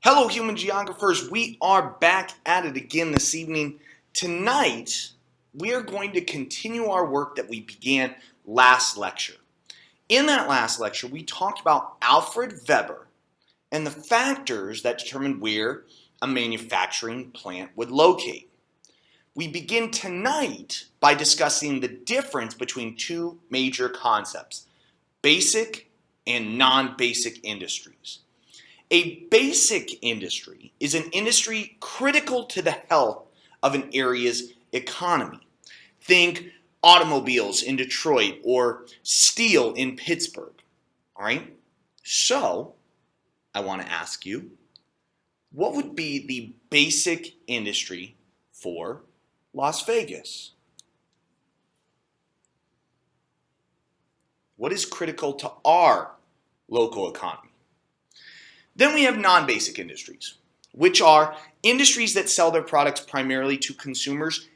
Hello, human geographers. We are back at it again this evening. Tonight, we are going to continue our work that we began last lecture. In that last lecture, we talked about Alfred Weber and the factors that determined where a manufacturing plant would locate. We begin tonight by discussing the difference between two major concepts, basic and non-basic industries. A basic industry is an industry critical to the health of an area's economy. Think automobiles in Detroit or steel in Pittsburgh. All right? So, I want to ask you, what would be the basic industry for Las Vegas? What is critical to our local economy? Then we have non-basic industries, which are industries that sell their products primarily to consumers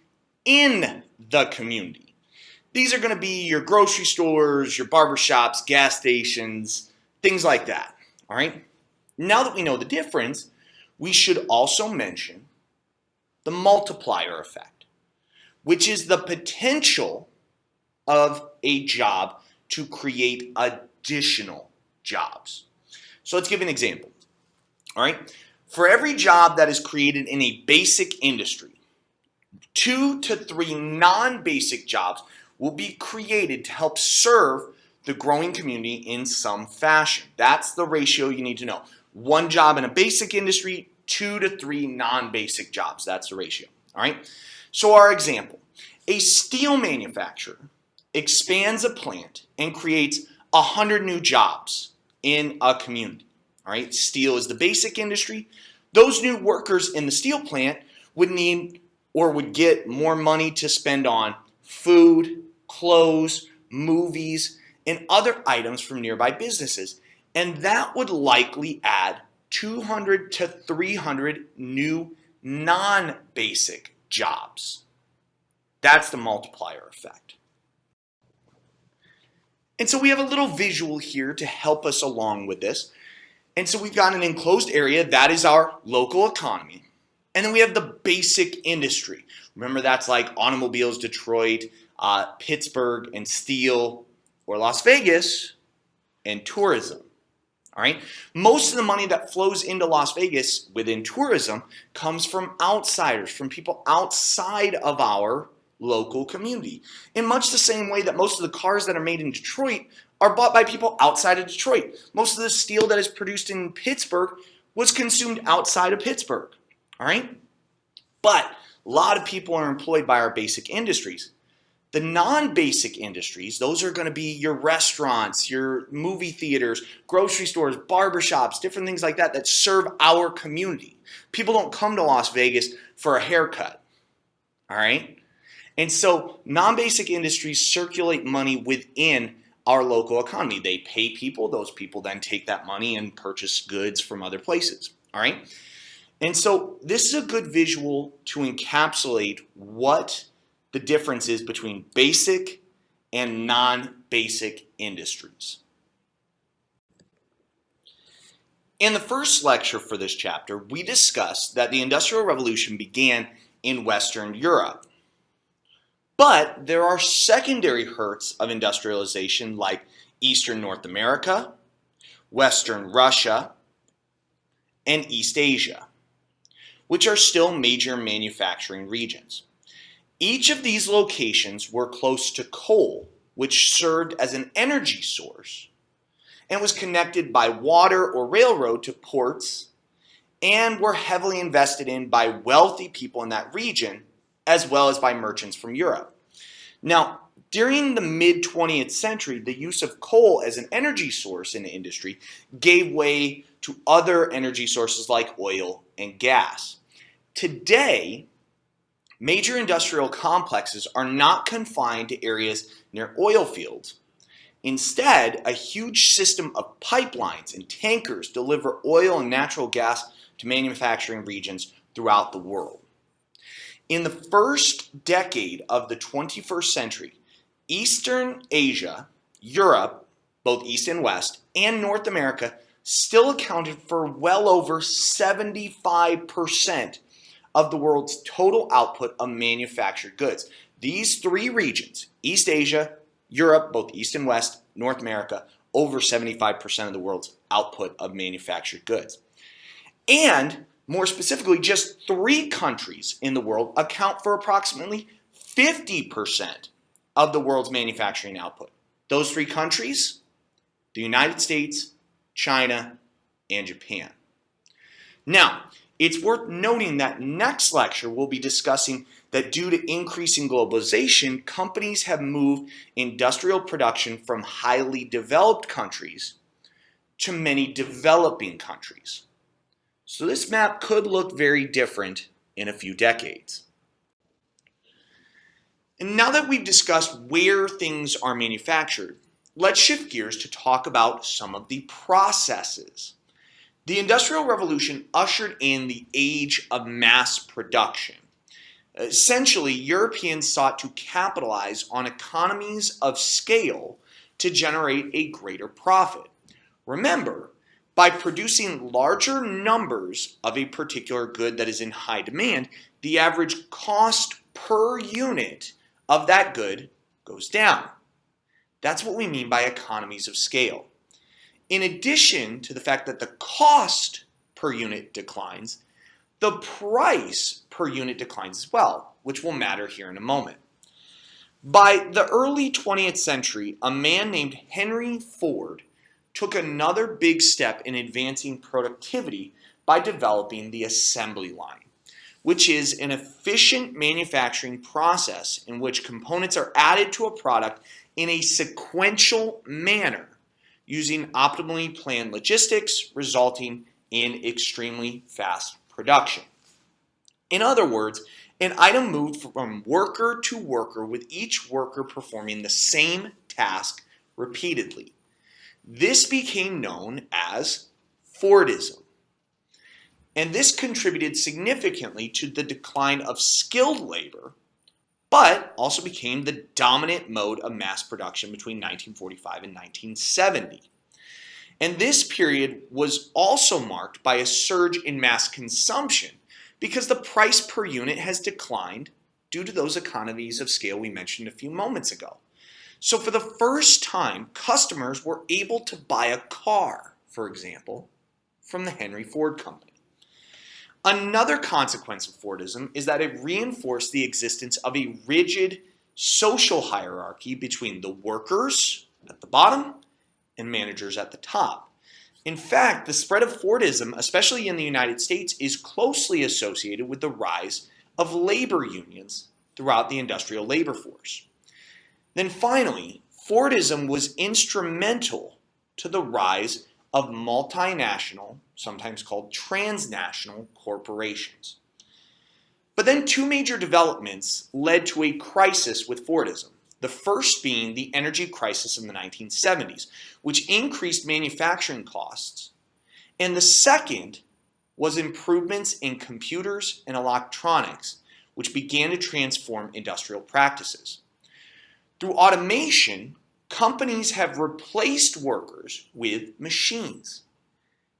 in the community. These are going to be your grocery stores, your barbershops, gas stations, things like that. All right? Now that we know the difference, we should also mention the multiplier effect, which is the potential of a job to create additional jobs. So let's give an example. All right. For every job that is created in a basic industry, 2 to 3 non-basic jobs will be created to help serve the growing community in some fashion. That's the ratio you need to know. 1 job in a basic industry, 2 to 3 non-basic jobs. That's the ratio. All right. So our example, a steel manufacturer expands a plant and creates 100 new jobs in a community. All right, steel is the basic industry. Those new workers in the steel plant would need or would get more money to spend on food, clothes, movies, and other items from nearby businesses. And that would likely add 200 to 300 new non-basic jobs. That's the multiplier effect. And so we have a little visual here to help us along with this. And so we've got an enclosed area, that is our local economy. And then we have the basic industry. Remember, that's like automobiles, Detroit, Pittsburgh, and steel, or Las Vegas, and tourism. All right. Most of the money that flows into Las Vegas within tourism comes from outsiders, from people outside of our local community. In much the same way that most of the cars that are made in Detroit are bought by people outside of Detroit. Most of the steel that is produced in Pittsburgh was consumed outside of Pittsburgh. All right? But a lot of people are employed by our basic industries. The non-basic industries, those are going to be your restaurants, your movie theaters, grocery stores, barbershops, different things like that that serve our community. People don't come to Las Vegas for a haircut. All right? And so non-basic industries circulate money within our local economy. They pay people. Those people then take that money and purchase goods from other places. All right? And so this is a good visual to encapsulate what the difference is between basic and non-basic industries. In the first lecture for this chapter, we discussed that the Industrial Revolution began in Western Europe. But there are secondary hurts of industrialization like Eastern North America, Western Russia, and East Asia, which are still major manufacturing regions. Each of these locations were close to coal, which served as an energy source and was connected by water or railroad to ports and were heavily invested in by wealthy people in that region as well as by merchants from Europe. Now, during the mid-20th century, the use of coal as an energy source in the industry gave way to other energy sources like oil and gas. Today, major industrial complexes are not confined to areas near oil fields. Instead, a huge system of pipelines and tankers deliver oil and natural gas to manufacturing regions throughout the world. In the first decade of the 21st century, Eastern Asia, Europe, both East and West, and North America still accounted for well over 75% of the world's total output of manufactured goods. These three regions, East Asia, Europe, both East and West, North America, over 75% of the world's output of manufactured goods. And more specifically, just 3 countries in the world account for approximately 50% of the world's manufacturing output. Those 3 countries, the United States, China, and Japan. Now, it's worth noting that next lecture we'll be discussing that due to increasing globalization, companies have moved industrial production from highly developed countries to many developing countries. So this map could look very different in a few decades. And now that we've discussed where things are manufactured, let's shift gears to talk about some of the processes. The Industrial Revolution ushered in the age of mass production. Essentially, Europeans sought to capitalize on economies of scale to generate a greater profit. Remember, by producing larger numbers of a particular good that is in high demand, the average cost per unit of that good goes down. That's what we mean by economies of scale. In addition to the fact that the cost per unit declines, the price per unit declines as well, which will matter here in a moment. By the early 20th century, a man named Henry Ford took another big step in advancing productivity by developing the assembly line, which is an efficient manufacturing process in which components are added to a product in a sequential manner using optimally planned logistics, resulting in extremely fast production. In other words, an item moved from worker to worker with each worker performing the same task repeatedly. This became known as Fordism. And this contributed significantly to the decline of skilled labor, but also became the dominant mode of mass production between 1945 and 1970. And this period was also marked by a surge in mass consumption because the price per unit has declined due to those economies of scale we mentioned a few moments ago. So for the first time, customers were able to buy a car, for example, from the Henry Ford Company. Another consequence of Fordism is that it reinforced the existence of a rigid social hierarchy between the workers at the bottom and managers at the top. In fact, the spread of Fordism, especially in the United States, is closely associated with the rise of labor unions throughout the industrial labor force. Then finally, Fordism was instrumental to the rise of multinational, sometimes called transnational corporations. But then 2 major developments led to a crisis with Fordism. The first being the energy crisis in the 1970s, which increased manufacturing costs. And the second was improvements in computers and electronics, which began to transform industrial practices. Through automation, companies have replaced workers with machines.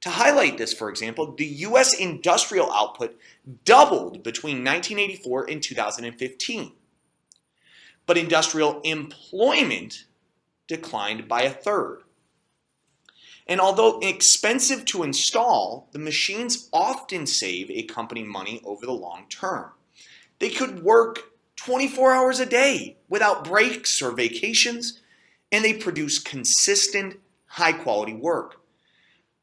To highlight this, for example, the U.S. industrial output doubled between 1984 and 2015. But industrial employment declined by 1/3. And although expensive to install, the machines often save a company money over the long term. They could work 24 hours a day without breaks or vacations, and they produce consistent, high-quality work.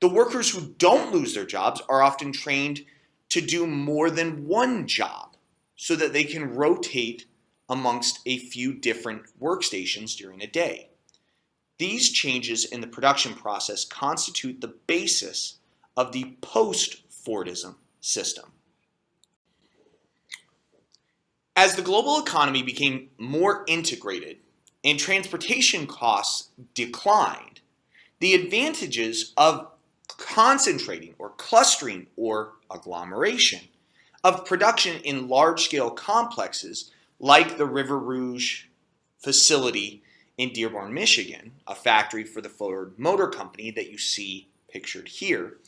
The workers who don't lose their jobs are often trained to do more than one job so that they can rotate amongst a few different workstations during a day. These changes in the production process constitute the basis of the post-Fordism system. As the global economy became more integrated and transportation costs declined, the advantages of concentrating or clustering or agglomeration of production in large-scale complexes like the River Rouge facility in Dearborn, Michigan, a factory for the Ford Motor Company that you see pictured here,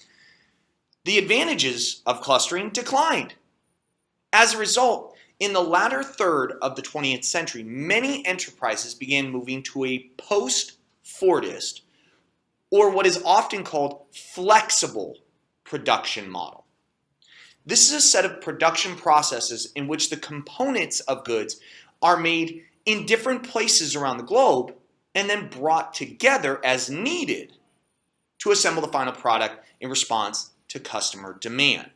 the advantages of clustering declined. As a result, in the latter third of the 20th century, many enterprises began moving to a post-Fordist, or what is often called flexible production model. This is a set of production processes in which the components of goods are made in different places around the globe and then brought together as needed to assemble the final product in response to customer demand.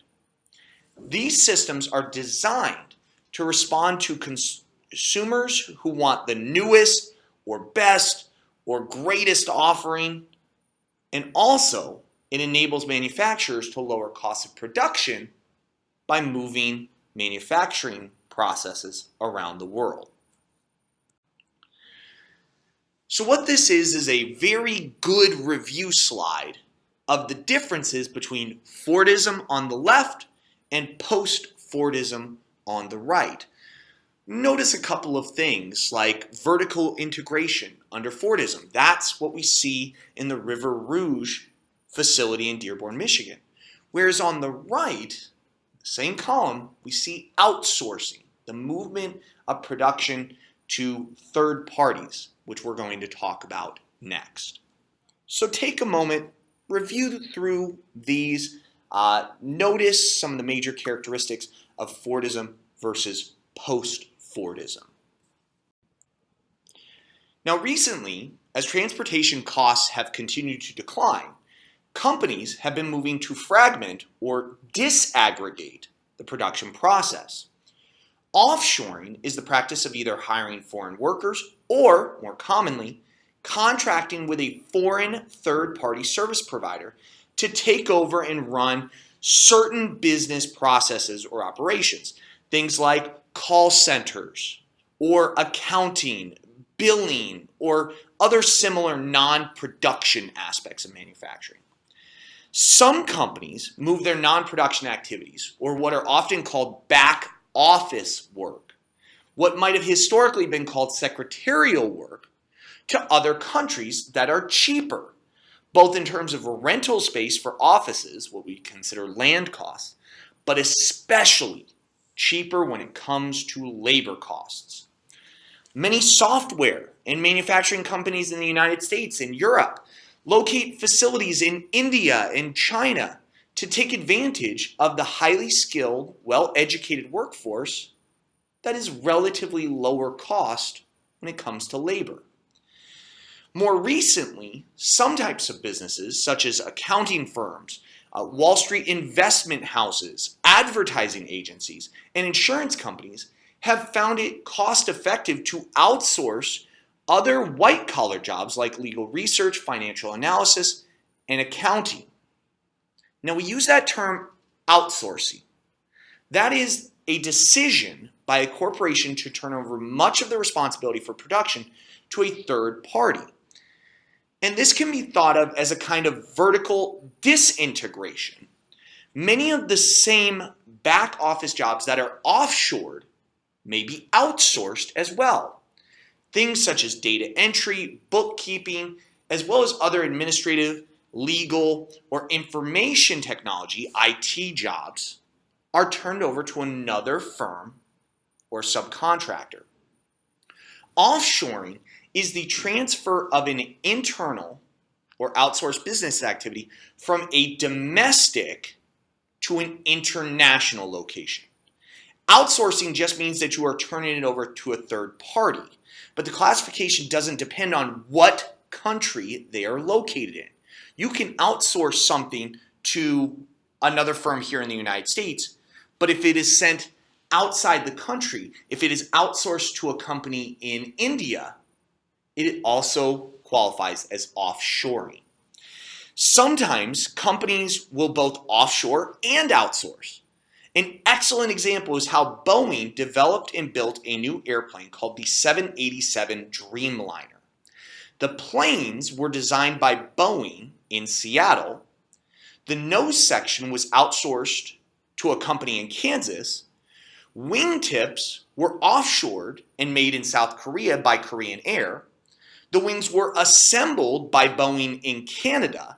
These systems are designed to respond to consumers who want the newest or best or greatest offering, and also it enables manufacturers to lower costs of production by moving manufacturing processes around the world. So what this is a very good review slide of the differences between Fordism on the left and post-Fordism on the right. Notice a couple of things like vertical integration under Fordism. That's what we see in the River Rouge facility in Dearborn, Michigan. Whereas on the right, same column, we see outsourcing, the movement of production to third parties, which we're going to talk about next. So take a moment, review through these, notice some of the major characteristics of Fordism versus post-Fordism. Now recently, as transportation costs have continued to decline, companies have been moving to fragment or disaggregate the production process. Offshoring is the practice of either hiring foreign workers or, more commonly, contracting with a foreign third-party service provider to take over and run certain business processes or operations. Things like call centers or accounting, billing, or other similar non-production aspects of manufacturing. Some companies move their non-production activities, or what are often called back office work, what might have historically been called secretarial work, to other countries that are cheaper, both in terms of rental space for offices, what we consider land costs, but especially cheaper when it comes to labor costs. Many software and manufacturing companies in the United States and Europe locate facilities in India and China to take advantage of the highly skilled, well-educated workforce that is relatively lower cost when it comes to labor. More recently, some types of businesses, such as accounting firms, Wall Street investment houses, advertising agencies, and insurance companies, have found it cost-effective to outsource other white-collar jobs like legal research, financial analysis, and accounting. Now, we use that term outsourcing. That is a decision by a corporation to turn over much of the responsibility for production to a third party. And this can be thought of as a kind of vertical disintegration. Many of the same back office jobs that are offshored may be outsourced as well. Things such as data entry, bookkeeping, as well as other administrative, legal, or information technology, IT jobs, are turned over to another firm or subcontractor. Offshoring is the transfer of an internal or outsourced business activity from a domestic to an international location. Outsourcing just means that you are turning it over to a third party, but the classification doesn't depend on what country they are located in. You can outsource something to another firm here in the United States, but if it is sent outside the country, if it is outsourced to a company in India, it also qualifies as offshoring. Sometimes companies will both offshore and outsource. An excellent example is how Boeing developed and built a new airplane called the 787 Dreamliner. The planes were designed by Boeing in Seattle. The nose section was outsourced to a company in Kansas. Wingtips were offshored and made in South Korea by Korean Air. The wings were assembled by Boeing in Canada,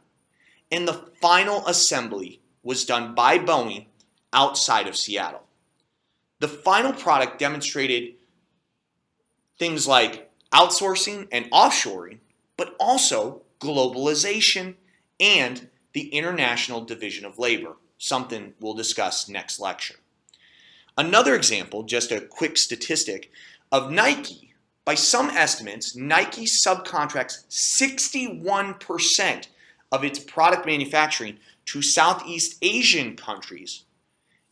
and the final assembly was done by Boeing outside of Seattle. The final product demonstrated things like outsourcing and offshoring, but also globalization and the International Division of Labor, something we'll discuss next lecture. Another example, just a quick statistic, of Nike. By some estimates, Nike subcontracts 61% of its product manufacturing to Southeast Asian countries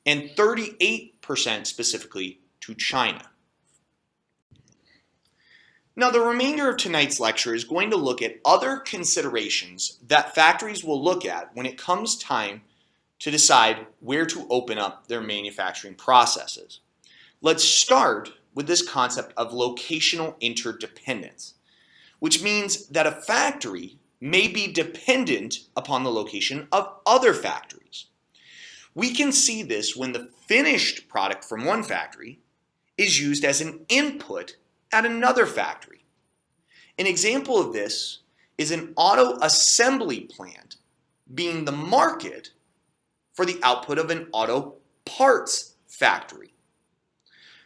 and 38% specifically to China. Now, the remainder of tonight's lecture is going to look at other considerations that factories will look at when it comes time to decide where to open up their manufacturing processes. Let's start with this concept of locational interdependence, which means that a factory may be dependent upon the location of other factories. We can see this when the finished product from one factory is used as an input at another factory. An example of this is an auto assembly plant being the market for the output of an auto parts factory.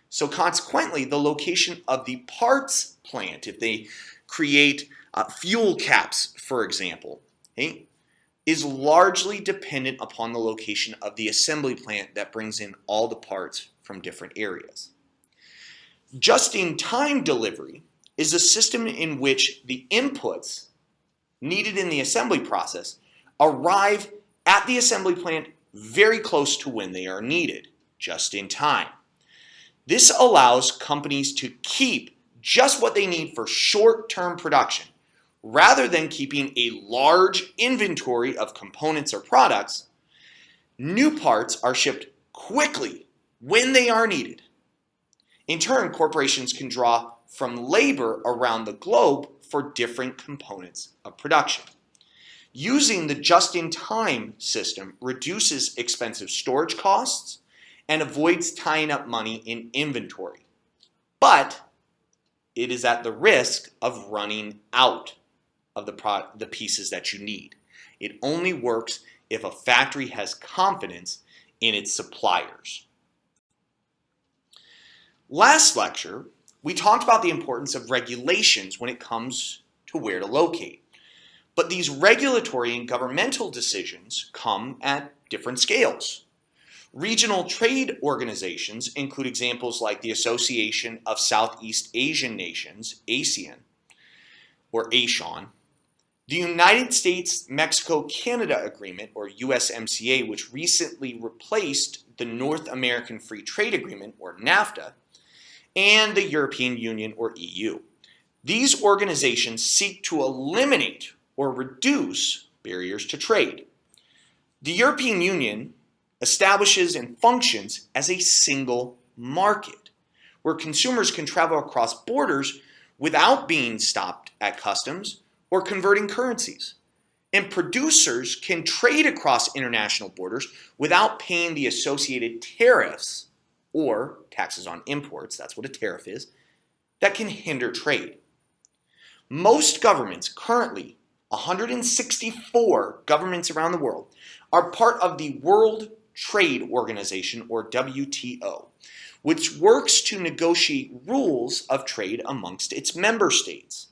So consequently, the location of the parts plant, if they create fuel caps, for example, okay, is largely dependent upon the location of the assembly plant that brings in all the parts from different areas. Just-in-time delivery is a system in which the inputs needed in the assembly process arrive at the assembly plant very close to when they are needed, just in time. This allows companies to keep just what they need for short-term production, rather than keeping a large inventory of components or products. New parts are shipped quickly when they are needed. In turn, corporations can draw from labor around the globe for different components of production. Using the just-in-time system reduces expensive storage costs and avoids tying up money in inventory. But it is at the risk of running out of the pieces that you need. It only works if a factory has confidence in its suppliers. Last lecture, we talked about the importance of regulations when it comes to where to locate. But these regulatory and governmental decisions come at different scales. Regional trade organizations include examples like the Association of Southeast Asian Nations, ASEAN, or ASEAN, the United States-Mexico-Canada Agreement, or USMCA, which recently replaced the North American Free Trade Agreement, or NAFTA, and the European Union, or EU. These organizations seek to eliminate or reduce barriers to trade. The European Union establishes and functions as a single market, where consumers can travel across borders without being stopped at customs or converting currencies. And producers can trade across international borders without paying the associated tariffs or taxes on imports, that's what a tariff is, that can hinder trade. Most governments, currently 164 governments around the world, are part of the World Trade Organization, or WTO, which works to negotiate rules of trade amongst its member states.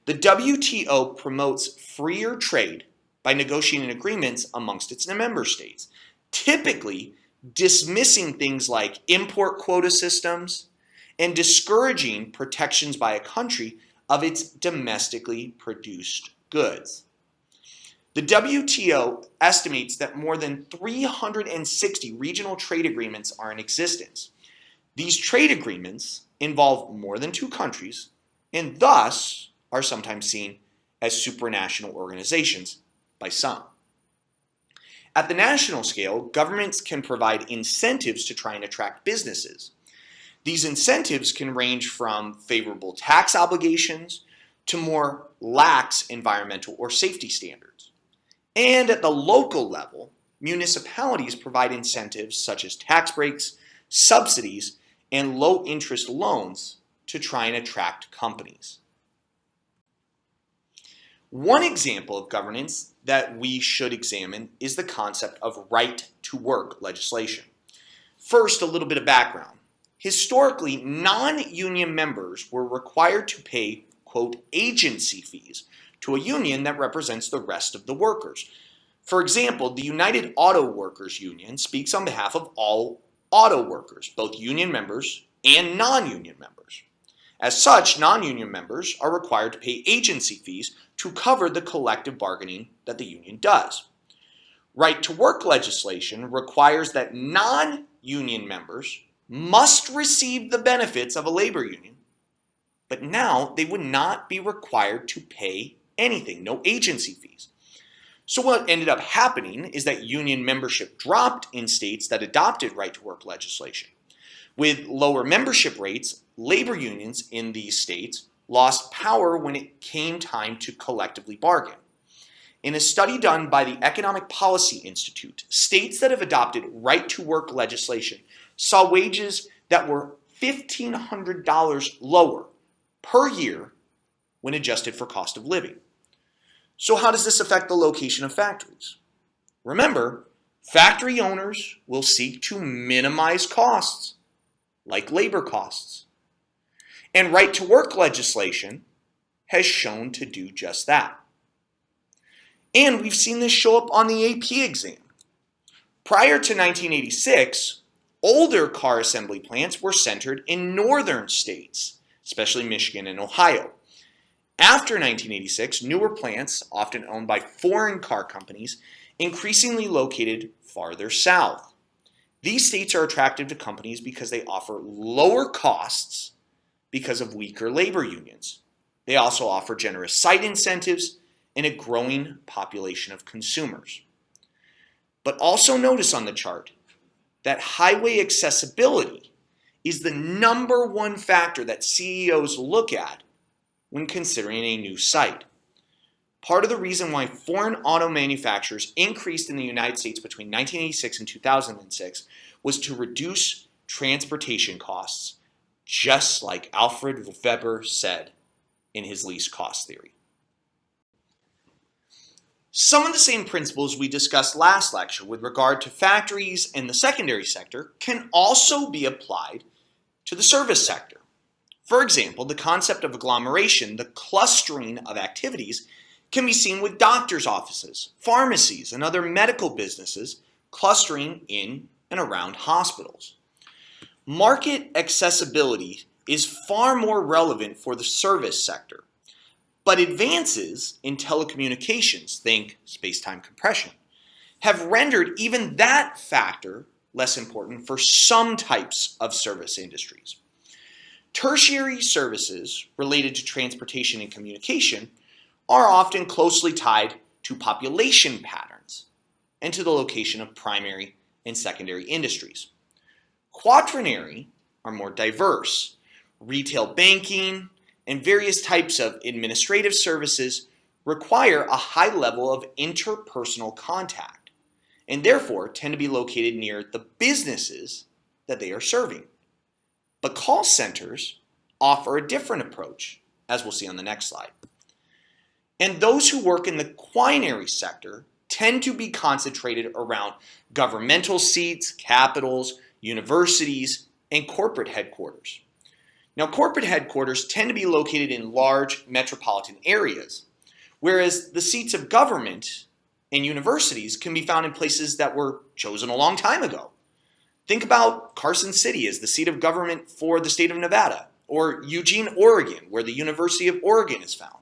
The WTO promotes freer trade by negotiating agreements amongst its member states, typically dismissing things like import quota systems and discouraging protections by a country of its domestically produced goods. The WTO estimates that more than 360 regional trade agreements are in existence. These trade agreements involve more than two countries and thus are sometimes seen as supranational organizations by some. At the national scale, governments can provide incentives to try and attract businesses. These incentives can range from favorable tax obligations to more lax environmental or safety standards. And at the local level, municipalities provide incentives such as tax breaks, subsidies, and low-interest loans to try and attract companies. One example of governance that we should examine is the concept of right to work legislation. First, a little bit of background. Historically, non-union members were required to pay, quote, agency fees to a union that represents the rest of the workers. For example, the United Auto Workers Union speaks on behalf of all auto workers, both union members and non-union members. As such, non-union members are required to pay agency fees to cover the collective bargaining that the union does. Right to work legislation requires that non-union members must receive the benefits of a labor union, but now they would not be required to pay anything, no agency fees. So what ended up happening is that union membership dropped in states that adopted right to work legislation. With lower membership rates, labor unions in these states lost power when it came time to collectively bargain. In a study done by the Economic Policy Institute, states that have adopted right to work legislation saw wages that were $1,500 lower per year when adjusted for cost of living. So how does this affect the location of factories? Remember, factory owners will seek to minimize costs, like labor costs. And right to work legislation has shown to do just that. And we've seen this show up on the AP exam. Prior to 1986, older car assembly plants were centered in northern states, especially Michigan and Ohio. After 1986, newer plants, often owned by foreign car companies, increasingly located farther south. These states are attractive to companies because they offer lower costs because of weaker labor unions. They also offer generous site incentives and a growing population of consumers. But also notice on the chart that highway accessibility is the number one factor that CEOs look at when considering a new site. Part of the reason why foreign auto manufacturers increased in the United States between 1986 and 2006 was to reduce transportation costs, just like Alfred Weber said in his least cost theory. Some of the same principles we discussed last lecture with regard to factories and the secondary sector can also be applied to the service sector. For example, the concept of agglomeration, the clustering of activities, can be seen with doctors' offices, pharmacies, and other medical businesses clustering in and around hospitals. Market accessibility is far more relevant for the service sector, but advances in telecommunications, think space-time compression, have rendered even that factor less important for some types of service industries. Tertiary services related to transportation and communication are often closely tied to population patterns and to the location of primary and secondary industries. Quaternary are more diverse. Retail banking and various types of administrative services require a high level of interpersonal contact and therefore tend to be located near the businesses that they are serving. But call centers offer a different approach, as we'll see on the next slide. And those who work in the quinary sector tend to be concentrated around governmental seats, capitals, universities, and corporate headquarters. Now, corporate headquarters tend to be located in large metropolitan areas, whereas the seats of government and universities can be found in places that were chosen a long time ago. Think about Carson City as the seat of government for the state of Nevada, or Eugene, Oregon, where the University of Oregon is found.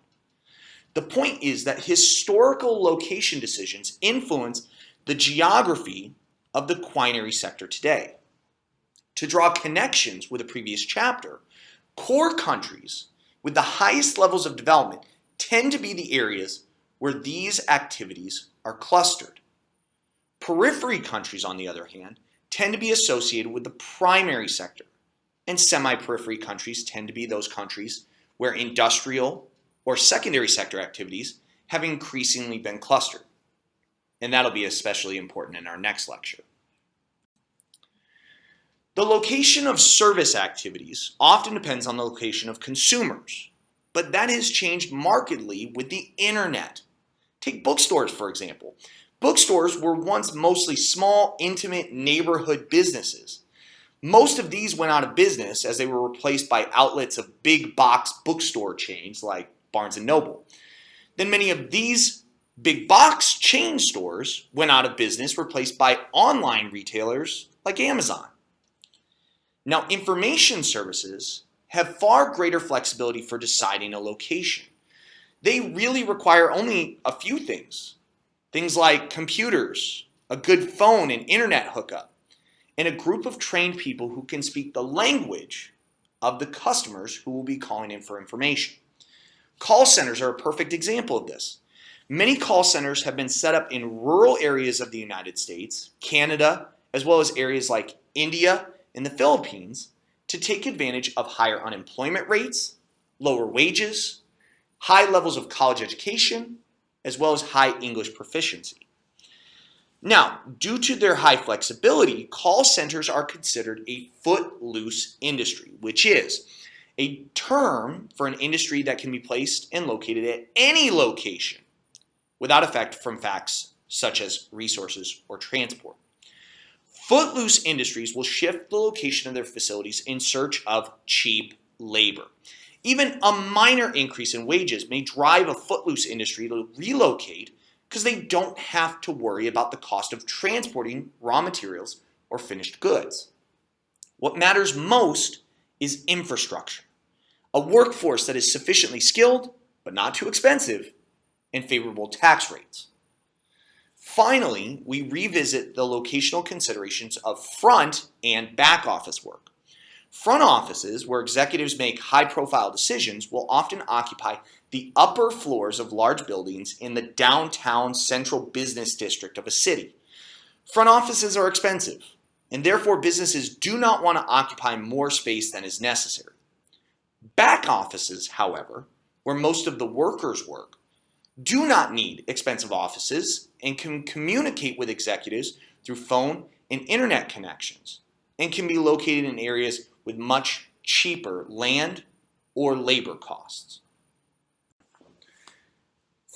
The point is that historical location decisions influence the geography of the quinary sector today. To draw connections with a previous chapter, core countries with the highest levels of development tend to be the areas where these activities are clustered. Periphery countries, on the other hand, tend to be associated with the primary sector, and semi-periphery countries tend to be those countries where industrial or secondary sector activities have increasingly been clustered. And that'll be especially important in our next lecture. The location of service activities often depends on the location of consumers. but that has changed markedly with the internet. Take bookstores, for example. Bookstores were once mostly small, intimate neighborhood businesses. Most of these went out of business as they were replaced by outlets of big box bookstore chains like Barnes & Noble. Then many of these big box chain stores went out of business, replaced by online retailers like Amazon. Now, information services have far greater flexibility for deciding a location. They really require only a few things. Things like computers, a good phone and internet hookup, and a group of trained people who can speak the language of the customers who will be calling in for information. Call centers are a perfect example of this. Many call centers have been set up in rural areas of the United States, Canada, as well as areas like India and the Philippines to take advantage of higher unemployment rates, lower wages, high levels of college education, as well as high English proficiency. Now, due to their high flexibility, call centers are considered a footloose industry, which is a term for an industry that can be placed and located at any location without effect from facts such as resources or transport. Footloose industries will shift the location of their facilities in search of cheap labor. Even a minor increase in wages may drive a footloose industry to relocate because they don't have to worry about the cost of transporting raw materials or finished goods. What matters most is infrastructure, a workforce that is sufficiently skilled but not too expensive, and favorable tax rates. Finally, we revisit the locational considerations of front and back office work. Front offices, where executives make high-profile decisions, will often occupy the upper floors of large buildings in the downtown central business district of a city. Front offices are expensive, and therefore businesses do not want to occupy more space than is necessary. Back offices, however, where most of the workers work, do not need expensive offices and can communicate with executives through phone and internet connections, and can be located in areas with much cheaper land or labor costs.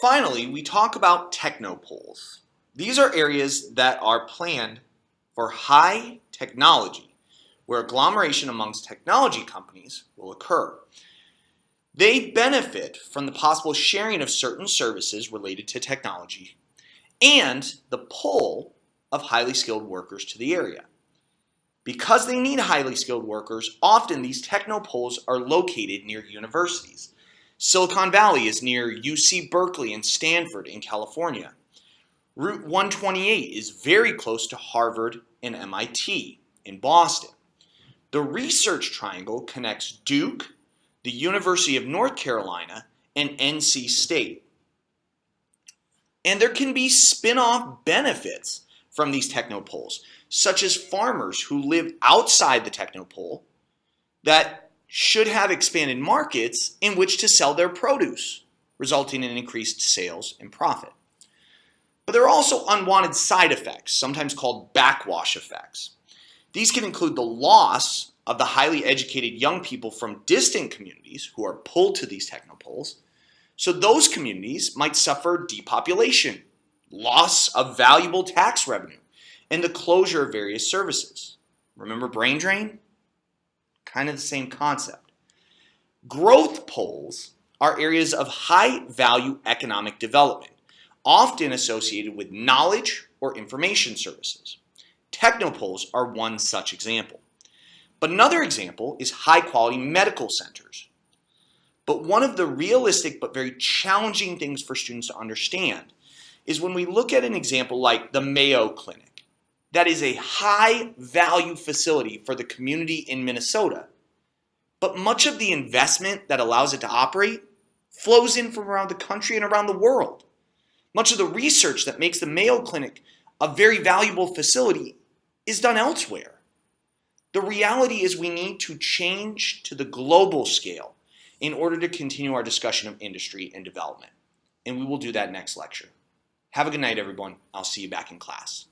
Finally, we talk about technopoles. These are areas that are planned for high technology, where agglomeration amongst technology companies will occur. They benefit from the possible sharing of certain services related to technology and the pull of highly skilled workers to the area. Because they need highly skilled workers, often these technopoles are located near universities. Silicon Valley is near UC Berkeley and Stanford in California. Route 128 is very close to Harvard and MIT in Boston. The Research Triangle connects Duke, the University of North Carolina, and NC State. And there can be spin-off benefits from these technopoles, such as farmers who live outside the technopole that should have expanded markets in which to sell their produce, resulting in increased sales and profit. But there are also unwanted side effects, sometimes called backwash effects. These can include the loss of the highly educated young people from distant communities who are pulled to these technopoles. So those communities might suffer depopulation, loss of valuable tax revenue, and the closure of various services. Remember brain drain? Kind of the same concept. Growth poles are areas of high value economic development, often associated with knowledge or information services. Technopoles are one such example. But another example is high quality medical centers. But one of the realistic but very challenging things for students to understand is when we look at an example like the Mayo Clinic. That is a high value facility for the community in Minnesota. But much of the investment that allows it to operate flows in from around the country and around the world. Much of the research that makes the Mayo Clinic a very valuable facility is done elsewhere. The reality is we need to change to the global scale in order to continue our discussion of industry and development. And we will do that next lecture. Have a good night, everyone. I'll see you back in class.